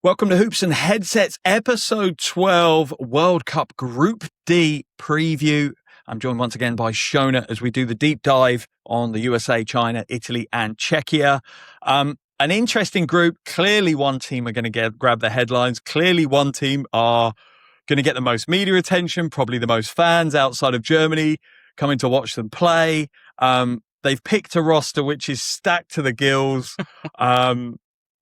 Welcome to Hoops and Headsets, episode 12, World Cup Group D preview. I'm joined once again by Shona as we do the deep dive on the USA, China, Italy, and Czechia. An interesting group. Clearly one team are going to grab the headlines. Clearly one team are going to get the most media attention, probably the most fans outside of Germany coming to watch them play. They've picked a roster which is stacked to the gills.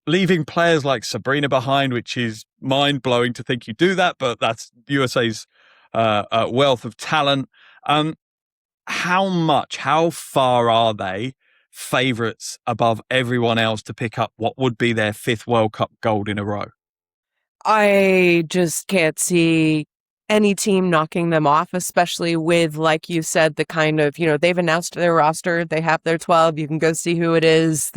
Leaving players like Sabrina behind, which is mind-blowing to think you do that, but that's USA's wealth of talent. How far are they favourites above everyone else to pick up what would be their fifth World Cup gold in a row? I just can't see any team knocking them off, especially with, like you said, the kind of, they've announced their roster. They have their 12. You can go see who it is.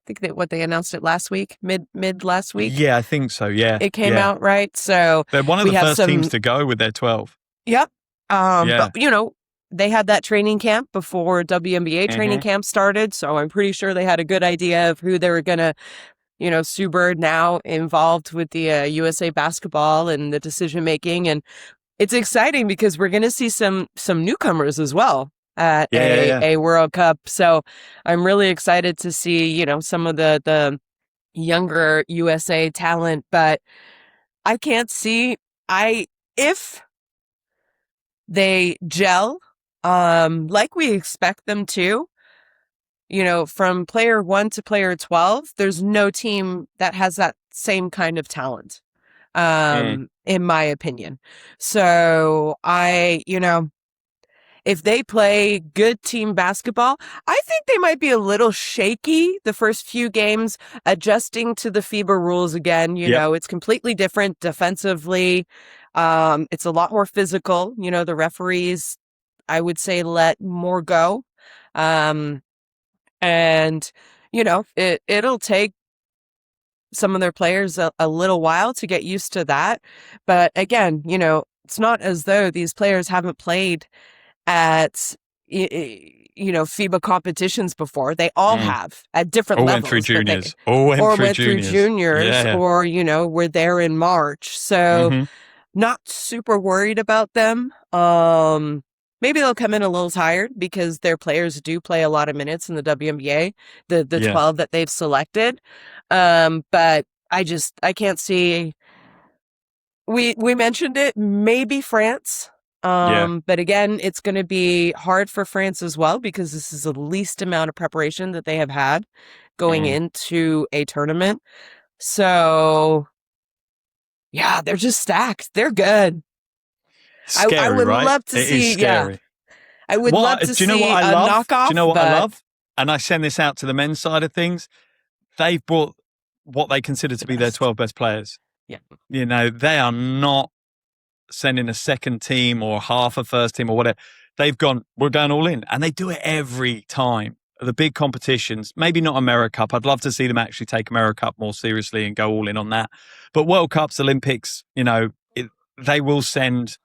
I think that they announced it last week, mid last week. Yeah, I think so. Yeah, it came out right. So they're one of the first teams to go with their 12. Yep. But they had that training camp before WNBA training camp started, so I'm pretty sure they had a good idea of who they were gonna. Sue Bird now involved with the USA basketball and the decision making, and it's exciting because we're gonna see some newcomers as well at a World Cup. So I'm really excited to see, some of the younger USA talent, but I can't see if they gel like we expect them to, from player 1 to player 12, there's no team that has that same kind of talent, in my opinion. So if they play good team basketball, I think they might be a little shaky the first few games, adjusting to the FIBA rules again. It's completely different defensively. It's a lot more physical. The referees, I would say, let more go. And, it'll take some of their players a little while to get used to that. But again, it's not as though these players haven't played at FIBA competitions before. They all have at different levels. Went through juniors. Went through juniors. Or were there in March. So not super worried about them. Maybe they'll come in a little tired because their players do play a lot of minutes in the WNBA, the 12 that they've selected. But I can't see. We mentioned it, maybe France. But again, it's going to be hard for France as well because this is the least amount of preparation that they have had going into a tournament. So, yeah, they're just stacked. They're good. Scary, I would love to see. Yeah, I would love to see a knockoff. Do you know what I love? And I send this out to the men's side of things. They've brought what they consider to be their 12 best players. Yeah, they are not sending a second team or half a first team or whatever. They've gone, we're going all in. And they do it every time. The big competitions, maybe not AmeriCup. I'd love to see them actually take AmeriCup more seriously and go all in on that. But World Cups, Olympics, they will send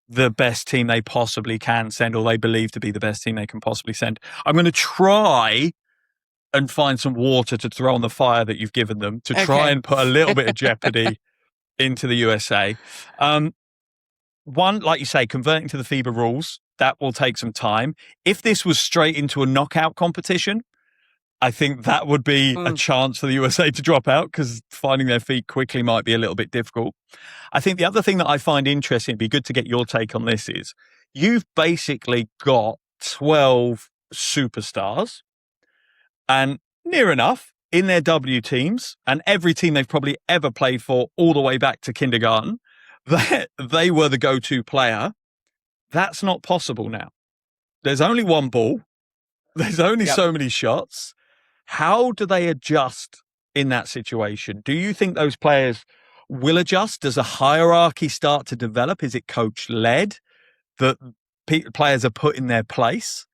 the best team they possibly can send, or they believe to be the best team they can possibly send. I'm going to try and find some water to throw on the fire that you've given them to try and put a little bit of jeopardy into the USA. One, like you say, converting to the FIBA rules, that will take some time. If this was straight into a knockout competition, I think that would be a chance for the USA to drop out because finding their feet quickly might be a little bit difficult. I think the other thing that I find interesting, it'd be good to get your take on this, is you've basically got 12 superstars and near enough in their W teams, and every team they've probably ever played for all the way back to kindergarten, they were the go-to player. That's not possible now. There's only one ball. There's only so many shots. How do they adjust in that situation? Do you think those players will adjust? Does a hierarchy start to develop? Is it coach-led that players are put in their place?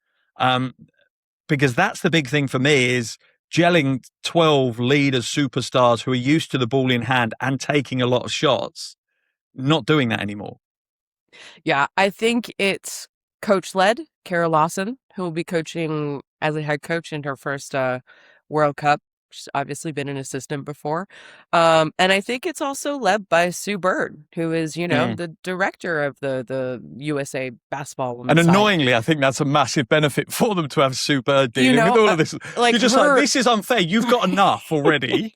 Because that's the big thing for me, is gelling 12 leaders, superstars who are used to the ball in hand and taking a lot of shots, not doing that anymore. Yeah, I think it's coach-led. Kara Lawson, who will be coaching as a head coach in her first World Cup. She's obviously been an assistant before. And I think it's also led by Sue Bird, who is, the director of the USA basketball women's And annoyingly, I think that's a massive benefit for them to have Sue Bird dealing with all of this. You're just like, this is unfair. You've got enough already.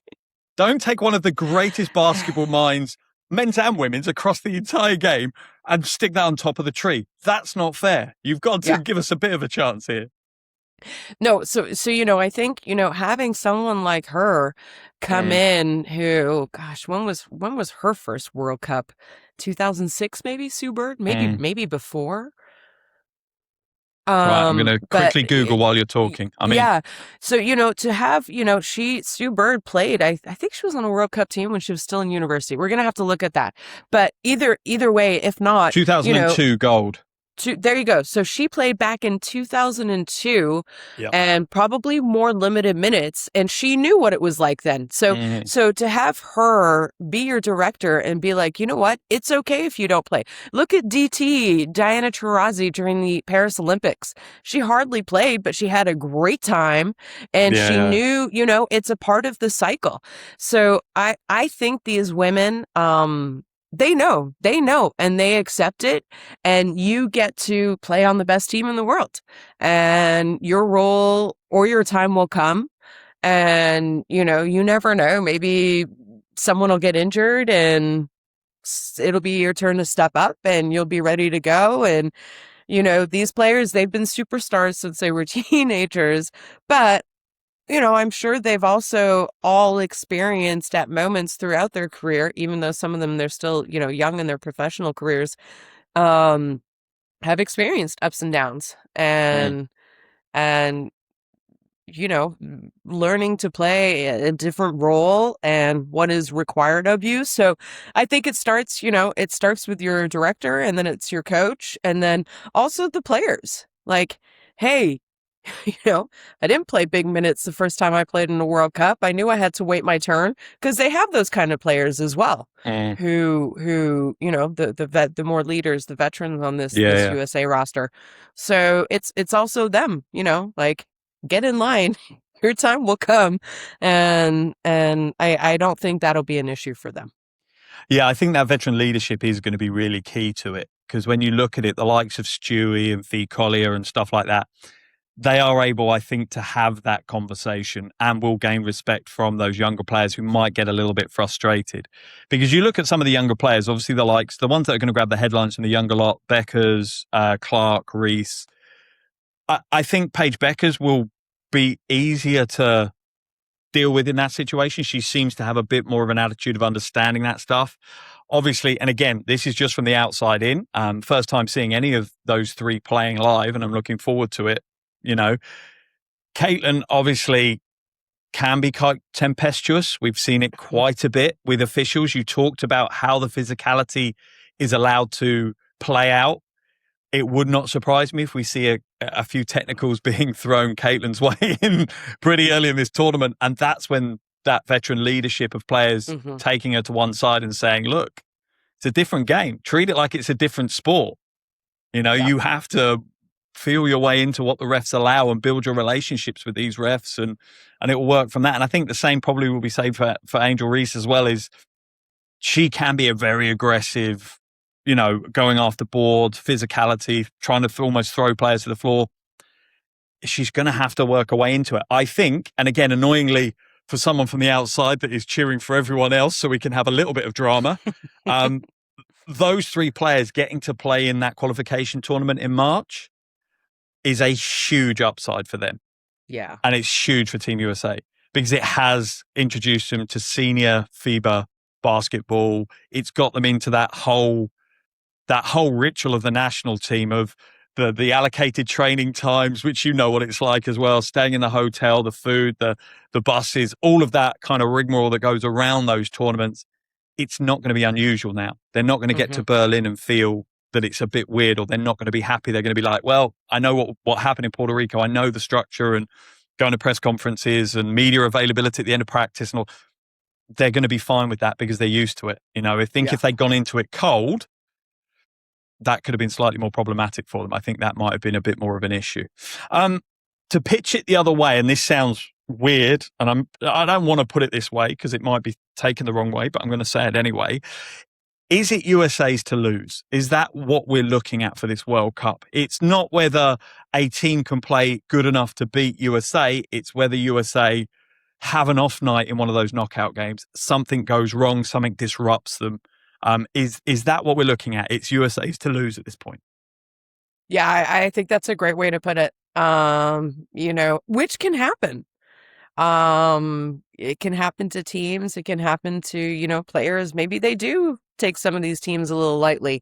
Don't take one of the greatest basketball minds, men's and women's, across the entire game and stick that on top of the tree. That's not fair. You've got to give us a bit of a chance here. No, so I think, having someone like her come in who, gosh, when was her first World Cup? 2006 maybe, Sue Bird? Maybe before? Right, I'm going to quickly Google while you're talking. So, to have, Sue Bird played, I think she was on a World Cup team when she was still in university. We're going to have to look at that. But either way, if not, 2002 gold. There you go. So she played back in 2002 and probably more limited minutes, and she knew what it was like then. So to have her be your director and be like, you know what, it's okay if you don't play. Look at DT, Diana Taurasi, during the Paris Olympics. She hardly played, but she had a great time, and she knew, it's a part of the cycle. So I think these women, they know, and they accept it, and you get to play on the best team in the world, and your role or your time will come, and, you never know, maybe someone will get injured and it'll be your turn to step up and you'll be ready to go. And, these players, they've been superstars since they were teenagers, but I'm sure they've also all experienced at moments throughout their career, even though some of them, they're still, young in their professional careers, have experienced ups and downs and, learning to play a different role and what is required of you. So I think it starts with your director, and then it's your coach, and then also the players. Like, hey, I didn't play big minutes the first time I played in the World Cup. I knew I had to wait my turn, because they have those kind of players as well, who the more leaders, the veterans on this USA roster. So it's also them, like, get in line. Your time will come, and I don't think that'll be an issue for them. Yeah, I think that veteran leadership is going to be really key to it, because when you look at it, the likes of Stewie and Fee Collier and stuff like that, they are able, I think, to have that conversation and will gain respect from those younger players who might get a little bit frustrated. Because you look at some of the younger players, obviously the ones that are going to grab the headlines from the younger lot, Beckers, Clark, Reese. I think Paige Beckers will be easier to deal with in that situation. She seems to have a bit more of an attitude of understanding that stuff. Obviously, and again, this is just from the outside in. First time seeing any of those three playing live, and I'm looking forward to it. Caitlin obviously can be quite tempestuous. We've seen it quite a bit with officials. You talked about how the physicality is allowed to play out. It would not surprise me if we see a few technicals being thrown Caitlin's way in pretty early in this tournament. And that's when that veteran leadership of players taking her to one side and saying, look, it's a different game. Treat it like it's a different sport. You have to feel your way into what the refs allow and build your relationships with these refs, and it will work from that. And I think the same probably will be said for Angel Reese as well. Is she can be a very aggressive, going after board, physicality, trying to almost throw players to the floor. She's going to have to work her way into it, I think. And again, annoyingly, for someone from the outside that is cheering for everyone else so we can have a little bit of drama, those three players getting to play in that qualification tournament in March is a huge upside for them. Yeah. And it's huge for Team USA because it has introduced them to senior FIBA basketball. It's got them into that whole ritual of the national team, of the allocated training times, which you know what it's like as well, staying in the hotel, the food, the buses, all of that kind of rigmarole that goes around those tournaments. It's not going to be unusual now. They're not going to get to Berlin and feel that it's a bit weird, or they're not going to be happy. They're going to be like, well, I know what happened in Puerto Rico. I know the structure and going to press conferences and media availability at the end of practice and all. They're going to be fine with that because they're used to it. I think if they'd gone into it cold, that could have been slightly more problematic for them. I think that might have been a bit more of an issue. To pitch it the other way, and this sounds weird, and I don't want to put it this way because it might be taken the wrong way, but I'm going to say it anyway. Is it USA's to lose? Is that what we're looking at for this World Cup? It's not whether a team can play good enough to beat USA. It's whether USA have an off night in one of those knockout games. Something goes wrong. Something disrupts them. Is that what we're looking at? It's USA's to lose at this point. Yeah, I think that's a great way to put it. Which can happen. It can happen to teams. It can happen to, players. Maybe they do take some of these teams a little lightly.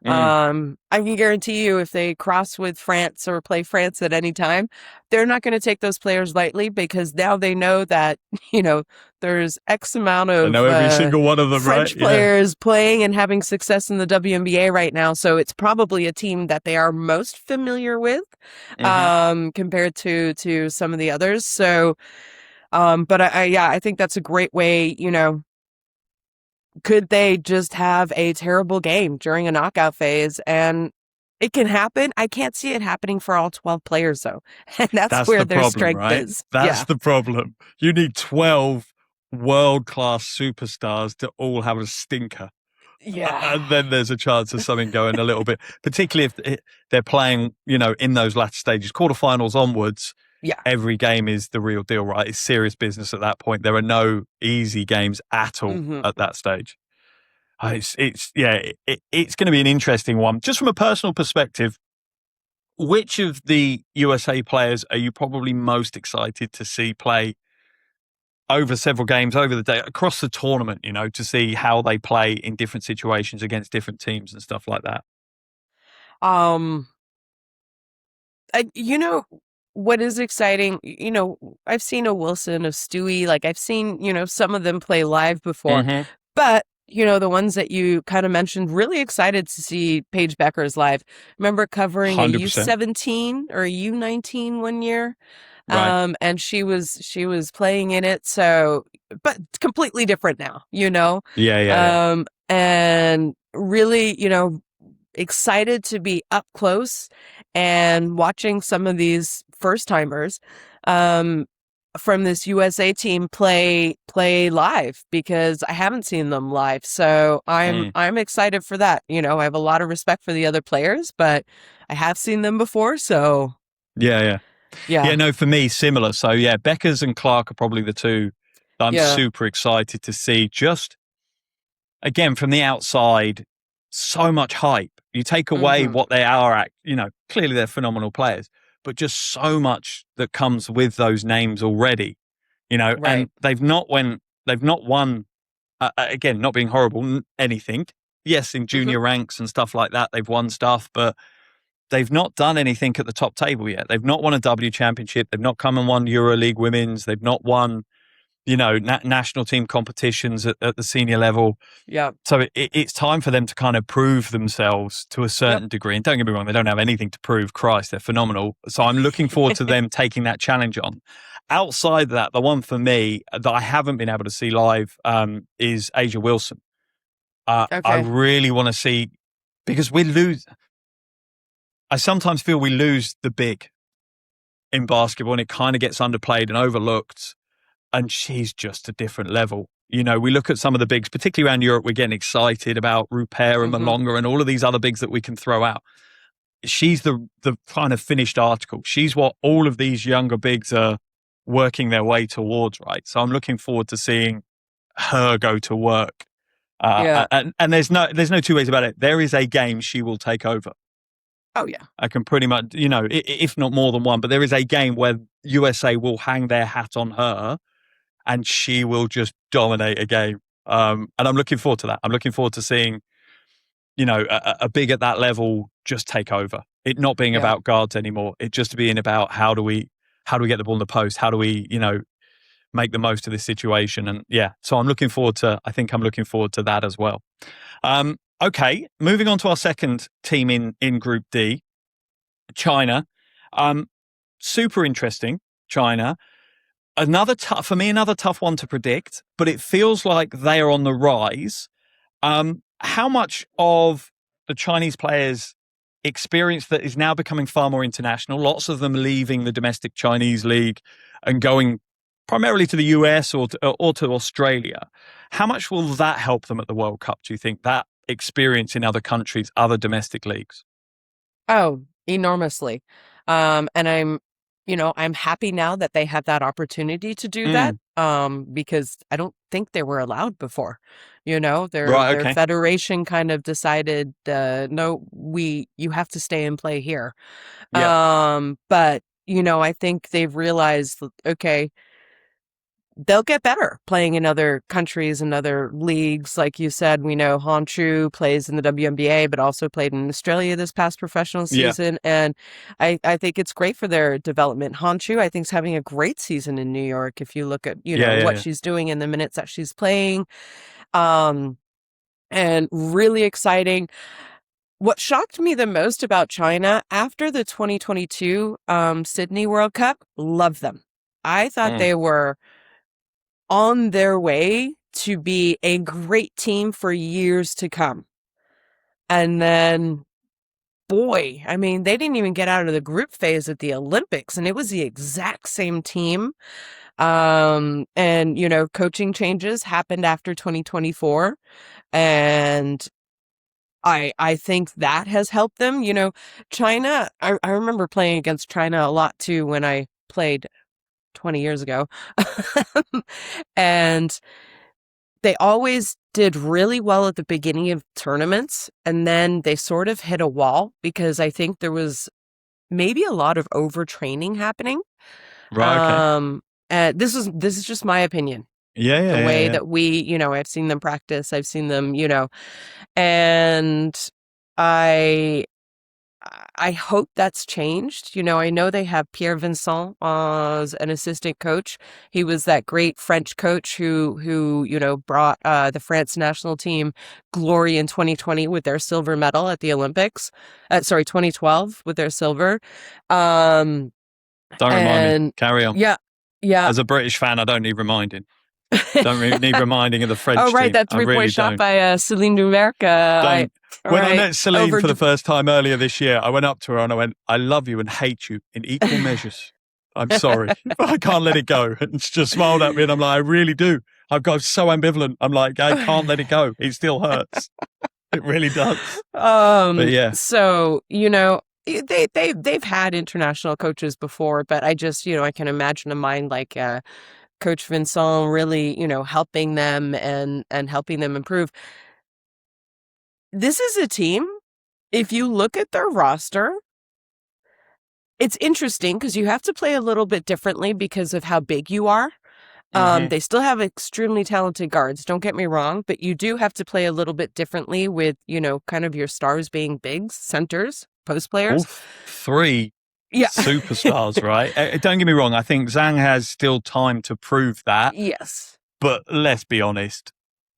I can guarantee you if they cross with France or play France at any time, they're not going to take those players lightly because now they know that, there's X amount of I know every single one of them, French players playing and having success in the WNBA right now. So it's probably a team that they are most familiar with compared to some of the others. So, but I think that's a great way, could they just have a terrible game during a knockout phase? And it can happen. I can't see it happening for all 12 players, though. And that's where their strength is. That's the problem. You need 12 world-class superstars to all have a stinker. Yeah. And then there's a chance of something going a little bit, particularly if they're playing, in those latter stages, quarterfinals onwards. Yeah. Every game is the real deal, right? It's serious business at that point. There are no easy games at all at that stage. It's going to be an interesting one. Just from a personal perspective, which of the USA players are you probably most excited to see play over several games, over the day, across the tournament, to see how they play in different situations against different teams and stuff like that? What is exciting, I've seen a Wilson, of Stewie, like I've seen, some of them play live before, but, the ones that you kind of mentioned, really excited to see Paige Beckers live. Remember covering 100%. A U17 or a U19 one year? Right. And she was playing in it. So, but completely different now, Yeah. And really, excited to be up close and watching some of these first timers from this USA team play live because I haven't seen them live. So I'm excited for that. I have a lot of respect for the other players, but I have seen them before. So yeah. No, for me, similar. So yeah, Beckers and Clark are probably the two that I'm super excited to see. Just again, from the outside, so much hype. You take away what they are at, clearly they're phenomenal players, but just so much that comes with those names already, right. And they've not won, again, not being horrible, anything. Yes, in junior ranks and stuff like that, they've won stuff, but they've not done anything at the top table yet. They've not won a W championship. They've not come and won EuroLeague women's. They've not won, national team competitions at the senior level. Yeah. So it's time for them to kind of prove themselves to a certain degree. And don't get me wrong, they don't have anything to prove. Christ, they're phenomenal. So I'm looking forward to them taking that challenge on. Outside that, the one for me that I haven't been able to see live is Asia Wilson. I really want to see, because I sometimes feel we lose the big in basketball and it kind of gets underplayed and overlooked. And she's just a different level. We look at some of the bigs, particularly around Europe, we're getting excited about Rupert and Malonga and all of these other bigs that we can throw out. She's the kind of finished article. She's what all of these younger bigs are working their way towards, right? So I'm looking forward to seeing her go to work. And there's no two ways about it. There is a game she will take over. Oh, yeah. I can pretty much, if not more than one, but there is a game where USA will hang their hat on her and she will just dominate a game. And I'm looking forward to that. I'm looking forward to seeing, a big at that level just take over. It not being about guards anymore. It just being about how do we get the ball in the post? How do we, make the most of this situation? And so I'm looking forward to that as well. Okay, moving on to our second team in Group D, China. Super interesting, China. Another tough one to predict, but it feels like they are on the rise. How much of the Chinese players' experience that is now becoming far more international, lots of them leaving the domestic Chinese league and going primarily to the US or to Australia. How much will that help them at the World Cup, do you think, that experience in other countries, other domestic leagues? Oh, enormously. And I'm happy now that they have that opportunity to do that. Because I don't think they were allowed before. Their Okay. federation kind of decided, no, you have to stay and play here. Yeah. But I think they've realized, okay, they'll get better playing in other countries and other leagues. Like you said, we know Honshu plays in the WNBA, but also played in Australia this past professional season. Yeah. And I think it's great for their development. Honshu, I think, is having a great season in New York. If you look at, what she's doing in the minutes that she's playing. And really exciting. What shocked me the most about China after the 2022 Sydney World Cup, love them. I thought they were on their way to be a great team for years to come. And then, boy, I mean, they didn't even get out of the group phase at the Olympics, and it was the exact same team. And, coaching changes happened after 2024. And I think that has helped them. China, I remember playing against China a lot too when I played 20 years ago. And they always did really well at the beginning of tournaments, and then they sort of hit a wall because I think there was maybe a lot of overtraining happening. Right. Okay. This is just my opinion. Yeah. The way that we, I've seen them practice, I've seen them, and I hope that's changed. I know they have Pierre Vincent as an assistant coach. He was that great French coach who brought the France national team glory in 2020 with their silver medal at the Olympics. 2012 with their silver. Don't remind me. Carry on. Yeah. As a British fan, I don't need reminding. Don't need reminding of the French team. Oh, right, that three-point really shot by Celine Dumerc. When I met Celine for the first time earlier this year, I went up to her and I went, I love you and hate you in equal measures. I'm sorry, but I can't let it go. And she just smiled at me and I'm like, I really do. I've got so ambivalent. I'm like, I can't let it go. It still hurts. It really does. But yeah. So, they've had international coaches before, but I just, I can imagine a mind like Coach Vincent really, helping them and helping them improve. This is a team, if you look at their roster, it's interesting because you have to play a little bit differently because of how big you are. They still have extremely talented guards, don't get me wrong, but you do have to play a little bit differently with, kind of your stars being bigs, centers, post players. Three superstars, right? Don't get me wrong. I think Zhang has still time to prove that. Yes. But let's be honest,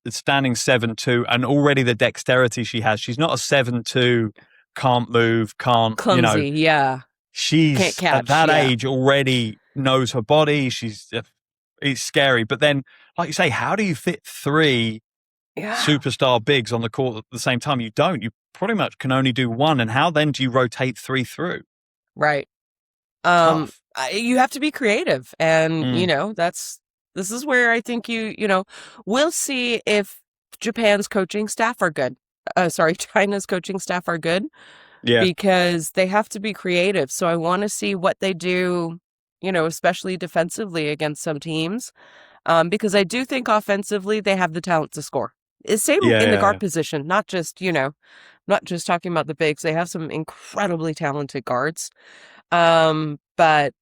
it's standing 7'2", and already the dexterity she has. She's not a 7'2", can't move, can't, clumsy, yeah. She's can't catch, at that age already knows her body. It's scary. But then, like you say, how do you fit three superstar bigs on the court at the same time? You don't. You pretty much can only do one. And how then do you rotate three through? Right. You have to be creative. And, this is where I think we'll see if Japan's coaching staff are good. China's coaching staff are good. Yeah. Because they have to be creative. So I want to see what they do, especially defensively against some teams. Because I do think offensively they have the talent to score. Same in the guard position, not just talking about the bigs. They have some incredibly talented guards. But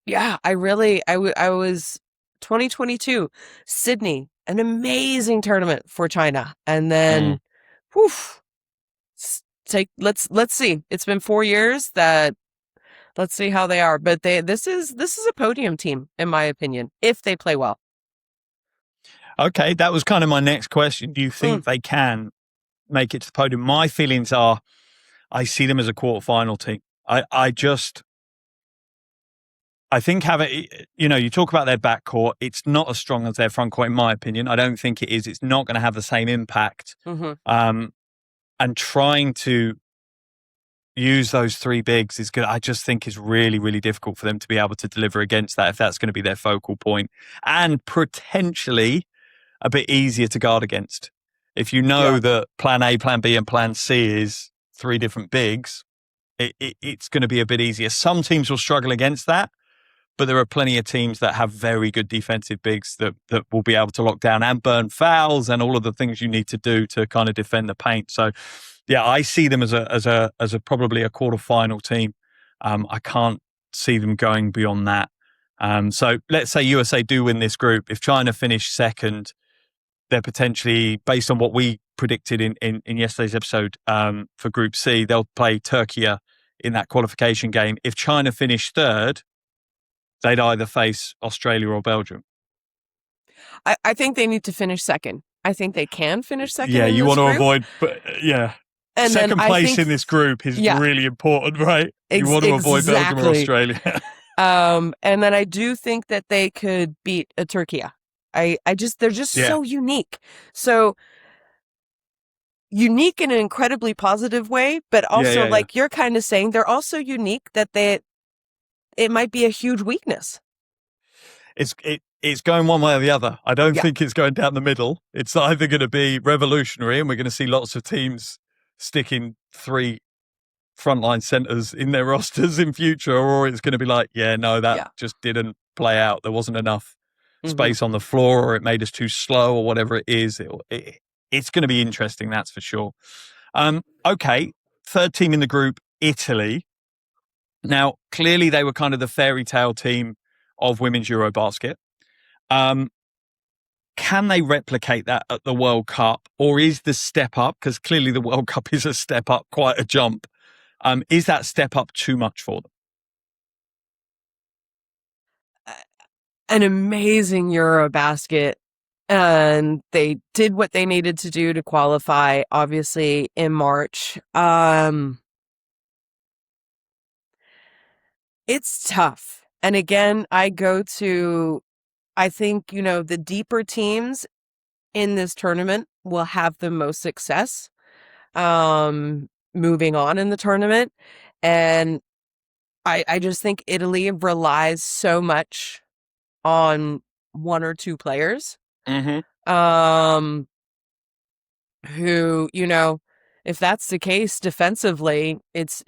yeah, I was 2022 Sydney, an amazing tournament for China, and then, let's see. It's been 4 years. Let's see how they are. But this is a podium team, in my opinion, if they play well. Okay, that was kind of my next question. Do you think they can make it to the podium? My feelings are, I see them as a quarterfinal team. I think you talk about their backcourt. It's not as strong as their frontcourt, in my opinion. I don't think it is. It's not going to have the same impact. And trying to use those three bigs is good. I just think it's really, really difficult for them to be able to deliver against that if that's going to be their focal point, and potentially a bit easier to guard against. If you know that plan A, plan B, and plan C is three different bigs, it's going to be a bit easier. Some teams will struggle against that, but there are plenty of teams that have very good defensive bigs that will be able to lock down and burn fouls and all of the things you need to do to kind of defend the paint. So, yeah, I see them as a probably a quarterfinal team. I can't see them going beyond that. So let's say USA do win this group. If China finish second, they're potentially, based on what we predicted in yesterday's episode for Group C, they'll play Turkey in that qualification game. If China finish third, they'd either face Australia or Belgium. I think they need to finish second. I think they can finish second. Yeah, you want to group. avoid, but yeah. And second place in this group is really important, right? You want to avoid Belgium or Australia. And then I do think that they could beat Turkey. They're just so unique. So unique in an incredibly positive way, but also you're kind of saying they're also unique that it might be a huge weakness. It's going one way or the other. I don't think it's going down the middle. It's either going to be revolutionary and we're going to see lots of teams sticking three frontline centers in their rosters in future, or it's going to be like, that just didn't play out. There wasn't enough space on the floor, or it made us too slow, or whatever it is. It's going to be interesting, that's for sure. Okay, third team in the group, Italy. Now, clearly they were kind of the fairy tale team of women's Eurobasket. Can they replicate that at the World Cup, or is the step up, because clearly the World Cup is a step up, quite a jump, is that step up too much for them? An amazing Eurobasket, and they did what they needed to do to qualify, obviously, in March. It's tough. And again, I think, the deeper teams in this tournament will have the most success moving on in the tournament. And I just think Italy relies so much on one or two players who, if that's the case defensively, it's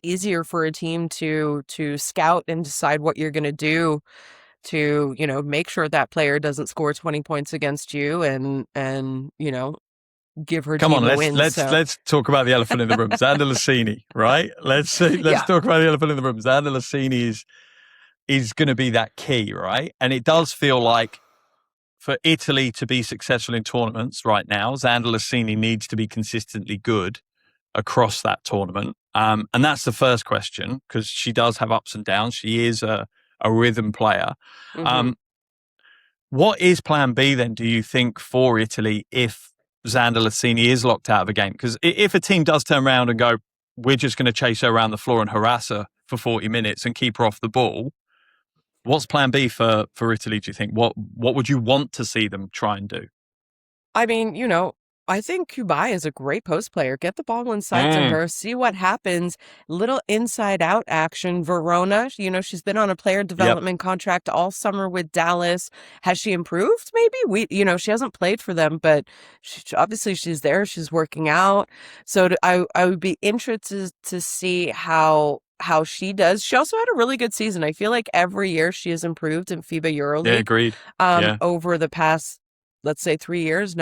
easier for a team to scout and decide what you're going to do to, make sure that player doesn't score 20 points against you and give her team a win. Let's talk about the elephant in the room. Xander Lassini, right? Let's talk about the elephant in the room. Xander Lassini is going to be that key, right? And it does feel like for Italy to be successful in tournaments right now, Xander Lassini needs to be consistently good across that tournament. And that's the first question, because she does have ups and downs. She is a rhythm player. What is plan B then, do you think, for Italy if Xander Lassini is locked out of a game? Because if a team does turn around and go, we're just going to chase her around the floor and harass her for 40 minutes and keep her off the ball, what's plan B for Italy, do you think? What would you want to see them try and do? I mean, I think Kubai is a great post player. Get the ball inside to her, see what happens. Little inside out action. Verona, she's been on a player development contract all summer with Dallas. Has she improved? Maybe she hasn't played for them, but obviously she's there. She's working out. So I would be interested to see how she does. She also had a really good season. I feel like every year she has improved in FIBA EuroLeague. Yeah, agreed. Over the past, let's say 4 years.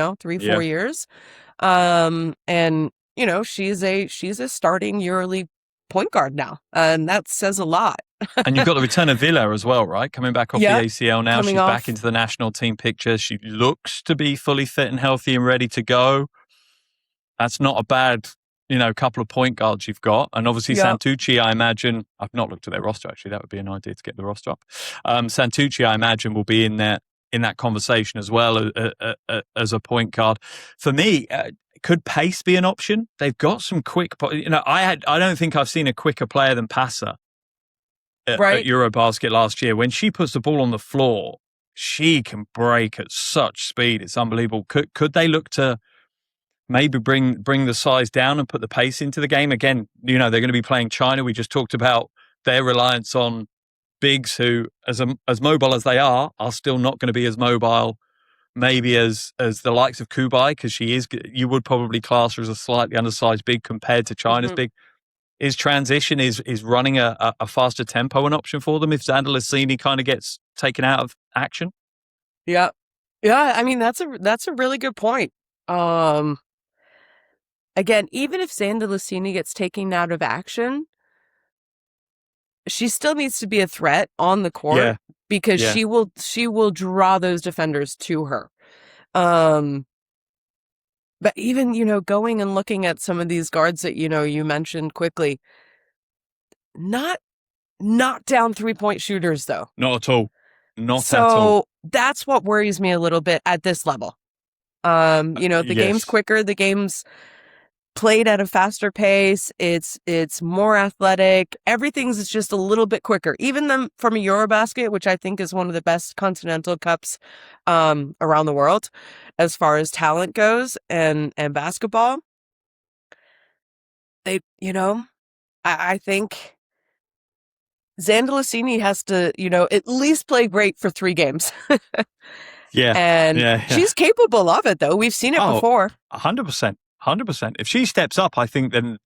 And she's a starting EuroLeague point guard now. And that says a lot. And you've got the return of Villa as well, right? Coming back off the ACL now. She's back into the national team picture. She looks to be fully fit and healthy and ready to go. That's not a bad, couple of point guards you've got. And obviously Santucci, I imagine, I've not looked at their roster actually. That would be an idea to get the roster up. Santucci, I imagine, will be in there in that conversation as well as a point guard. For me, could pace be an option? They've got some quick. I don't think I've seen a quicker player than Passer at Eurobasket last year. When she puts the ball on the floor, she can break at such speed. It's unbelievable. Could they look to maybe bring the size down and put the pace into the game. Again, they're going to be playing China. We just talked about their reliance on bigs who, as mobile as they are still not going to be as mobile maybe as the likes of Kubai, because you would probably class her as a slightly undersized big compared to China's big. Is transition, is running a faster tempo an option for them if Xander Lassini kind of gets taken out of action? Yeah. I mean, that's a really good point. Again, even if Xander Lassini gets taken out of action, she still needs to be a threat on the court because she will draw those defenders to her. But even, going and looking at some of these guards that, you mentioned quickly, not down 3-point shooters though. Not at all. Not at all. So that's what worries me a little bit at this level. The game's quicker, the game's played at a faster pace. It's more athletic. Everything's just a little bit quicker. Even from a Eurobasket, which I think is one of the best continental cups around the world as far as talent goes and basketball. I think Xander Lassini has to, at least play great for 3 games. And she's capable of it, though. We've seen it before. 100%. 100%. If she steps up, I think then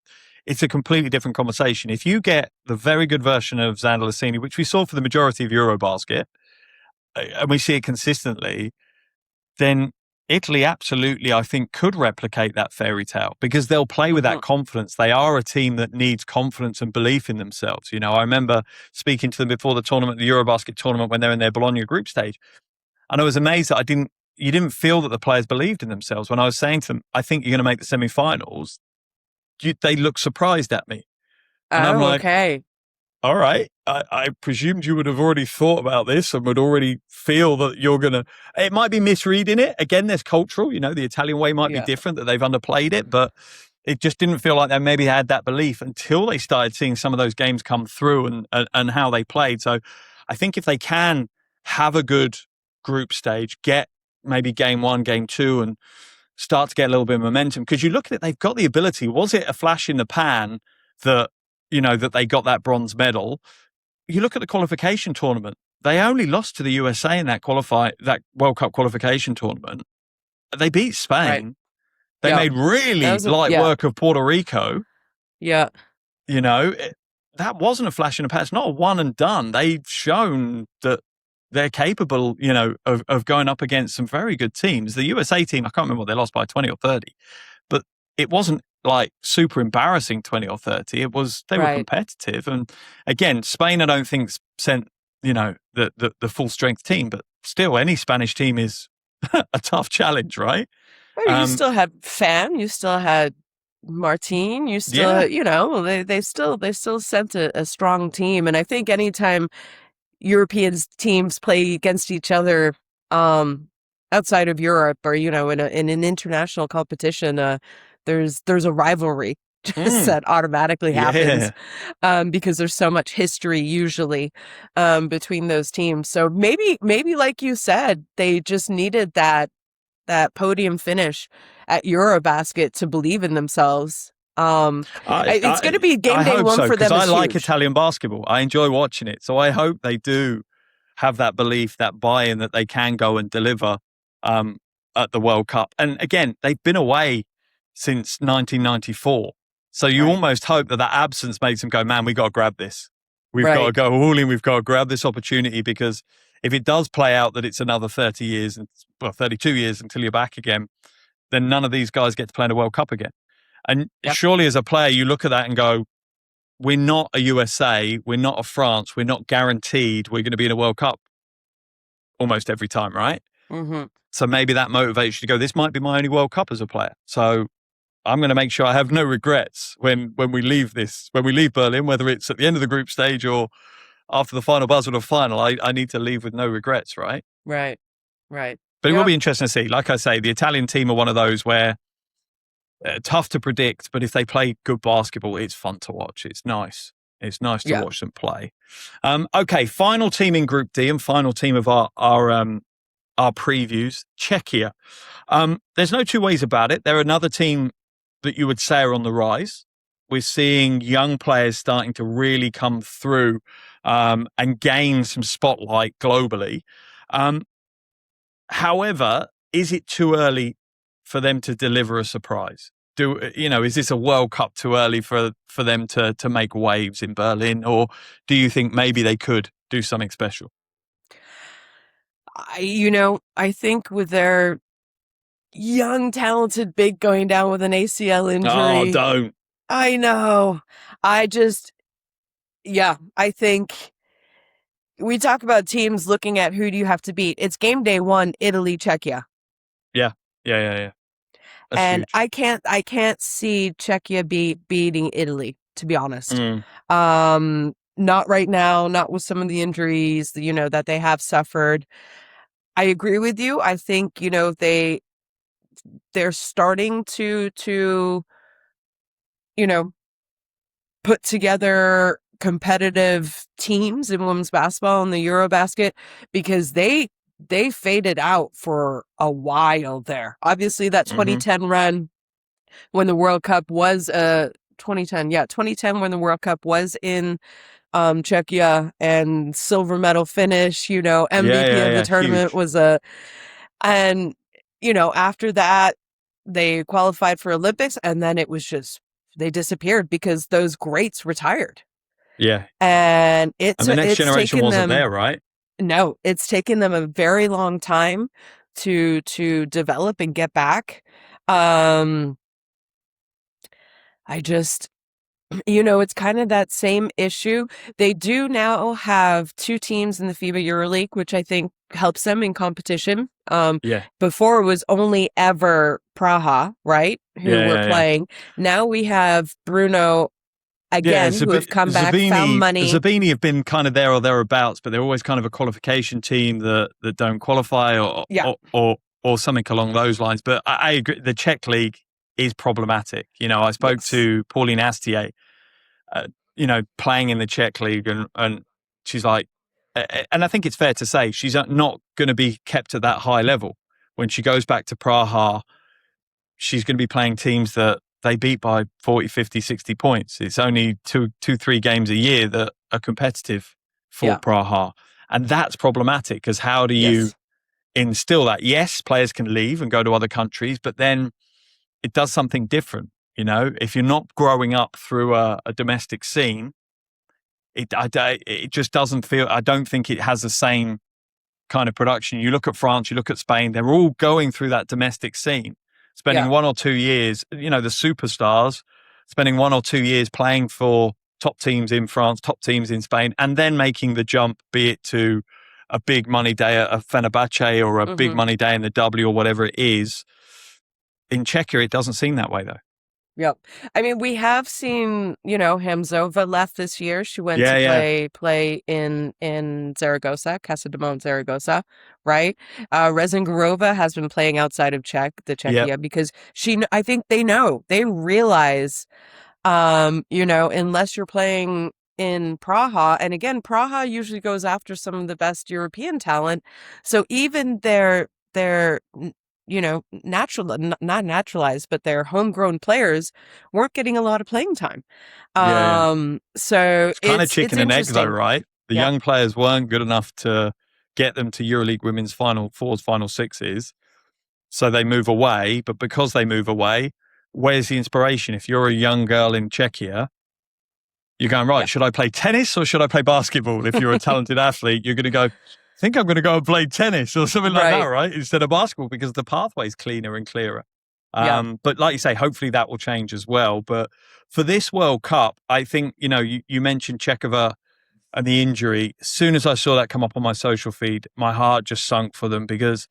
it's a completely different conversation. If you get the very good version of Xander Lassini, which we saw for the majority of Eurobasket, and we see it consistently, then Italy absolutely, I think, could replicate that fairy tale because they'll play with that confidence. They are a team that needs confidence and belief in themselves. I remember speaking to them before the tournament, the Eurobasket tournament, when they're in their Bologna group stage. And I was amazed that you didn't feel that the players believed in themselves. When I was saying to them, I think you're going to make the semifinals, they look surprised at me. And I'm like, okay. All right. I presumed you would have already thought about this and would already feel that you're going to... It might be misreading it. Again, there's cultural. The Italian way might be different, that they've underplayed it, but it just didn't feel like they maybe had that belief until they started seeing some of those games come through and how they played. So I think if they can have a good group stage, get maybe game 1, game 2, and start to get a little bit of momentum. Because you look at it, they've got the ability. Was it a flash in the pan that, that they got that bronze medal? You look at the qualification tournament. They only lost to the USA in that World Cup qualification tournament. They beat Spain. Right. They made really light work of Puerto Rico. Yeah. That wasn't a flash in the pan. It's not a one and done. They've shown that they're capable, of going up against some very good teams. The USA team, I can't remember what they lost by 20 or 30, but it wasn't like super embarrassing 20 or 30. It was, they were competitive. And again, Spain, I don't think sent, the full strength team, but still any Spanish team is a tough challenge, right? Well, you still had Fan, you still had Martin, you still, they still sent a strong team. And I think anytime European teams play against each other outside of Europe or in an international competition, there's a rivalry that automatically happens because there's so much history usually between those teams. So maybe like you said, they just needed that podium finish at Eurobasket to believe in themselves. It's going to be game day one for them. I like Italian basketball. I enjoy watching it. So I hope they do have that belief, that buy-in that they can go and deliver at the World Cup. And again, they've been away since 1994. So you almost hope that absence makes them go, man, we got to grab this. We've got to go all in. We've got to grab this opportunity, because if it does play out that it's another 30 years, 32 years until you're back again, then none of these guys get to play in a World Cup again. And surely as a player, you look at that and go, we're not a USA, we're not a France, we're not guaranteed we're going to be in a World Cup almost every time, right? Mm-hmm. So maybe that motivates you to go, this might be my only World Cup as a player. So I'm going to make sure I have no regrets when we leave Berlin, whether it's at the end of the group stage or after the final buzzer or final. I need to leave with no regrets, right? Right. But it will be interesting to see. Like I say, the Italian team are one of those where tough to predict, but if they play good basketball, it's fun to watch. It's nice. It's nice to watch them play. Okay, final team in Group D and final team of our our previews, Czechia. There's no two ways about it. They're another team that you would say are on the rise. We're seeing young players starting to really come through and gain some spotlight globally. However, is it too early for them to deliver a surprise? Is this a World Cup too early for them to make waves in Berlin? Or do you think maybe they could do something special? I think with their young, talented big going down with an ACL injury. Oh, don't. I know. I think we talk about teams looking at who do you have to beat. It's game day 1, Italy, Czechia. Yeah. That's and huge. I can't see Czechia beating Italy, to be honest. Not right now, not with some of the injuries, that they have suffered. I agree with you. I think, they're starting to put together competitive teams in women's basketball in the Eurobasket, because they faded out for a while there. Obviously, that 2010 run when the World Cup was 2010 when the World Cup was in Czechia, and silver medal finish, MVP of the tournament huge. And after that they qualified for Olympics, and then it was just, they disappeared because those greats retired. Yeah. And the next generation wasn't there, right? No, it's taken them a very long time to develop and get back. It's kind of that same issue. They do now have 2 teams in the FIBA EuroLeague, which I think helps them in competition. Before it was only ever Praha, right? Who were playing. Now we have Brno again, who have come back, found money. Zabini have been kind of there or thereabouts, but they're always kind of a qualification team that don't qualify or something along those lines. But I agree, the Czech league is problematic. I spoke to Pauline Astier, playing in the Czech league, and she's like, and I think it's fair to say she's not going to be kept at that high level. When she goes back to Praha, she's going to be playing teams that they beat by 40, 50, 60 points. It's only 3 games a year that are competitive for Praha. And that's problematic, because how do you instill that? Yes, players can leave and go to other countries, but then it does something different. If you're not growing up through a domestic scene, it just doesn't feel, I don't think it has the same kind of production. You look at France, you look at Spain, they're all going through that domestic scene, spending 1 or 2 years, the superstars spending 1 or 2 years playing for top teams in France, top teams in Spain, and then making the jump, be it to a big money day at a Fenerbahce or a big money day in the W or whatever it is. In Czechia, it doesn't seem that way, though. Yep. I mean, we have seen, Hamzova left this year. She went to play in Zaragoza, Casa de Mont Zaragoza, right? Rezengurova has been playing outside of Czechia because I think they realize, unless you're playing in Praha, and again, Praha usually goes after some of the best European talent. So even their not naturalized, but their homegrown players weren't getting a lot of playing time. So it's kind of chicken and egg, though, right? The young players weren't good enough to get them to EuroLeague Women's Final Fours, Final Sixes. So they move away. But because they move away, where's the inspiration? If you're a young girl in Czechia, you're going, right, should I play tennis or should I play basketball? If you're a talented athlete, you're going to go, I think I'm going to go and play tennis or something like that, right? Instead of basketball, because the pathway's cleaner and clearer. But like you say, hopefully that will change as well. But for this World Cup, I think, you mentioned Chekova and the injury. As soon as I saw that come up on my social feed, my heart just sunk for them, because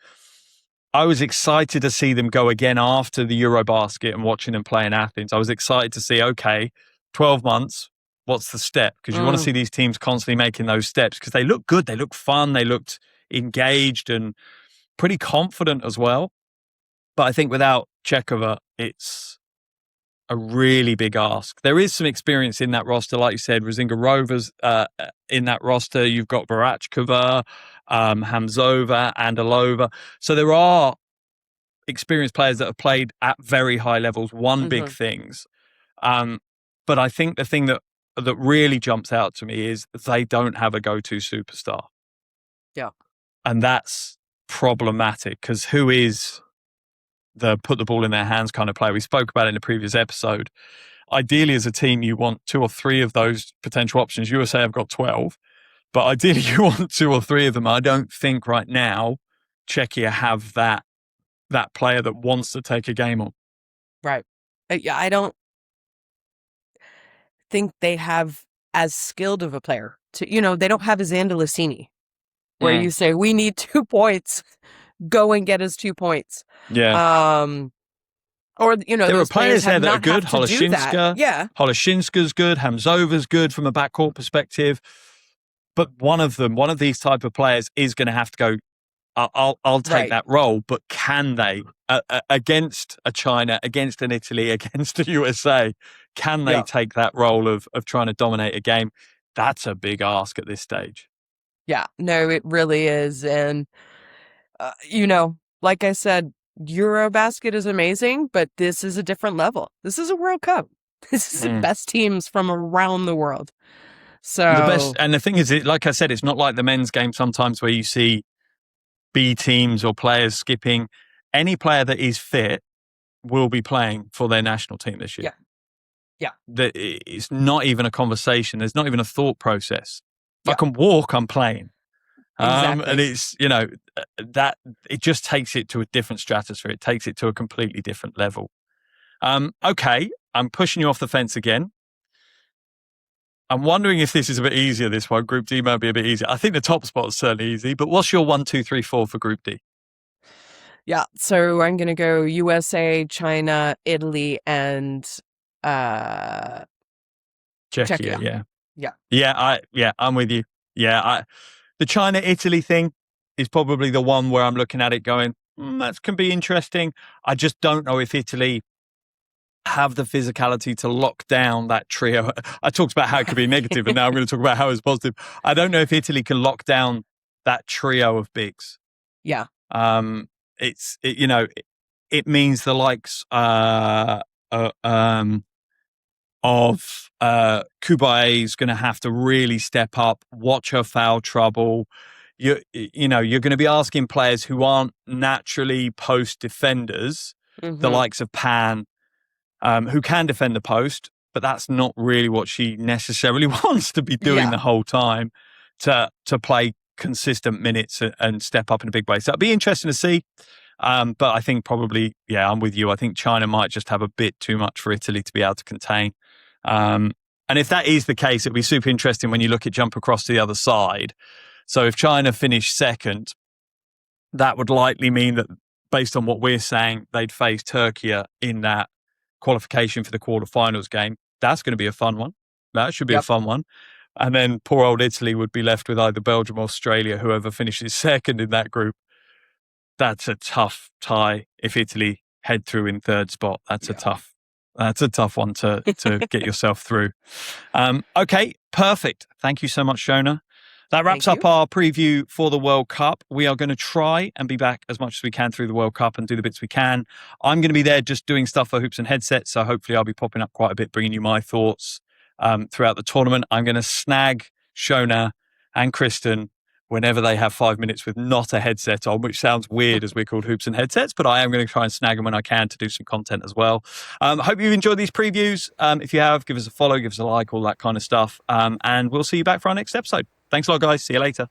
I was excited to see them go again after the Eurobasket and watching them play in Athens. I was excited to see, 12 months. What's the step? Because you want to see these teams constantly making those steps, because they look good, they look fun, they looked engaged and pretty confident as well. But I think without Chekova, it's a really big ask. There is some experience in that roster. Like you said, Razinga Rovers in that roster. You've got Barachkova, Hamzova, Andalova. So there are experienced players that have played at very high levels, won big things. But I think the thing that really jumps out to me is they don't have a go-to superstar. Yeah. And that's problematic because who is the put the ball in their hands kind of player? We spoke about it in the previous episode. Ideally, as a team, you want 2 or 3 of those potential options. USA have got 12, but ideally you want 2 or 3 of them. I don't think right now Czechia have that player that wants to take a game on. Right. I don't think they have as skilled of a player. They don't have a Xander Lassini where you say, we need 2 points. Go and get us 2 points. Yeah. Or, there are players there that are good. Yeah. Holoshinska's good. Hamzova's good from a backcourt perspective. But one of these type of players is going to have to go, I'll take that role. But can they, against a China, against an Italy, against the USA, can they take that role of trying to dominate a game? That's a big ask at this stage. Yeah, no, it really is. And, like I said, Eurobasket is amazing, but this is a different level. This is a World Cup. This is the best teams from around the world. So the best, and the thing is, like I said, it's not like the men's game sometimes where you see B teams or players skipping. Any player that is fit will be playing for their national team this year. Yeah. It's not even a conversation. There's not even a thought process. If I can walk, I'm playing. Exactly. And it's, that it just takes it to a different stratosphere. It takes it to a completely different level. Okay, I'm pushing you off the fence again. I'm wondering if this is a bit easier, this one. Group D might be a bit easier. I think the top spot is certainly easy, but what's your 1, 2, 3, 4 for Group D? Yeah, so I'm going to go USA, China, Italy, and Czechia. Yeah, I'm with you. Yeah, the China-Italy thing is probably the one where I'm looking at it going, that can be interesting. I just don't know if Italy have the physicality to lock down that trio. I talked about how it could be negative, and now I'm going to talk about how it's positive. I don't know if Italy can lock down that trio of bigs. Yeah. It means the likes of Kubai is going to have to really step up, watch her foul trouble. You're going to be asking players who aren't naturally post defenders, the likes of Pan, who can defend the post, but that's not really what she necessarily wants to be doing the whole time, to play consistent minutes and step up in a big way. So it'll be interesting to see. But I think probably, I'm with you. I think China might just have a bit too much for Italy to be able to contain. And if that is the case, it'll be super interesting when you look at jump across to the other side. So if China finish second, that would likely mean that, based on what we're saying, they'd face Turkey in that qualification for the quarterfinals game. That's going to be a fun one. That should be a fun one. And then poor old Italy would be left with either Belgium or Australia, whoever finishes second in that group. That's a tough tie if Italy head through in third spot. That's a tough one to get yourself through. Okay, perfect. Thank you so much, Shona. That wraps up our preview for the World Cup. We are going to try and be back as much as we can through the World Cup and do the bits we can. I'm going to be there just doing stuff for Hoops and Headsets, so hopefully I'll be popping up quite a bit, bringing you my thoughts throughout the tournament. I'm going to snag Shona and Kristen whenever they have 5 minutes with not a headset on, which sounds weird as we're called Hoops and Headsets, but I am going to try and snag them when I can to do some content as well. Hope you've enjoyed these previews. If you have, give us a follow, give us a like, all that kind of stuff. And we'll see you back for our next episode. Thanks a lot, guys. See you later.